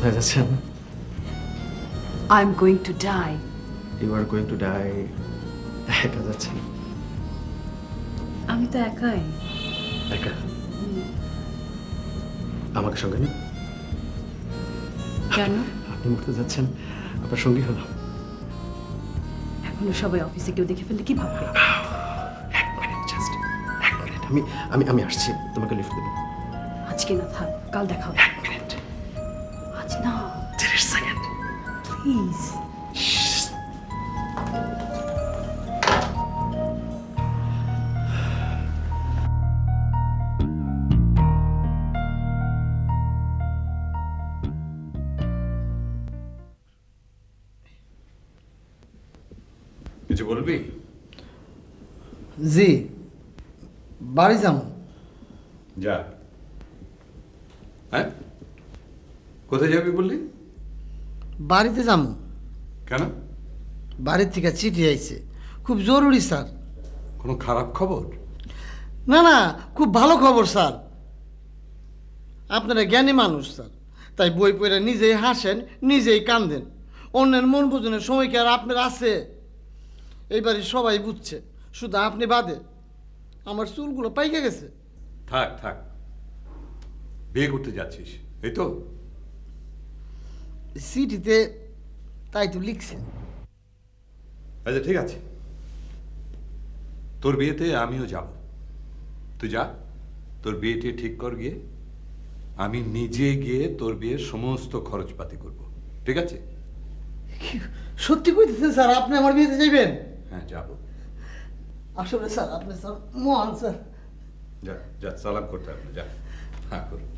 কোথায় যাচ্ছেন? I'm going to die. You are going to die. একা যাচ্ছেন? আমি তো একাই। একা? আমাকে সঙ্গে নেই? কেন? আপনি মরতে যাচ্ছেন, আপনার সঙ্গী হলাম। এখনো সবাই অফিসে কেউ দেখে ফেললে কি ভাববে? এক মিনিট, জাস্ট এক মিনিট। আমি আসছি, তোমাকে লিফট দেবো। আজকে না, থাক, কাল দেখা হবে। এক মিনিট, আজ না, 30 সেকেন্ড। প্লিজ। কিছু বলবি? জি, বাড়ি যাম। যা। হ্যাঁ, কোথায় যাবি বললি? বাড়িতে যাম। কেন? বাড়ির থেকে চিঠি আইছে, খুব জরুরি স্যার। কোনো খারাপ খবর? না না, খুব ভালো খবর স্যার। আপনারা জ্ঞানী মানুষ স্যার, তাই বই পড়ে নিজেই হাসেন, নিজেই কান্দেন। অন্যের মন বোঝনের সময় কি আর আপনার আছে? এইবারই সবাই বুঝছে, শুধু আপনি বাদে। আমার চুলগুলো পাইকে গেছে। থাক থাক, বিয়ে করতে যাচ্ছিস এই তো? চিঠিতে তাই তো লিখছে। আচ্ছা ঠিক আছে, তোর বিয়েতে আমিও যাব। তুই যা, তোর বিয়েটি ঠিক কর গিয়ে। আমি নিজে গিয়ে তোর বিয়ের সমস্ত খরচপাতি করব, ঠিক আছে? সত্যি কইতেছেন স্যার, আপনি আমার বিয়েতে যাইবেন? হ্যাঁ যাব। আসলে স্যার, আপনি স্যার মহান স্যার। যা যা, সালাম করতে হবে না, যা। হ্যাঁ করুন।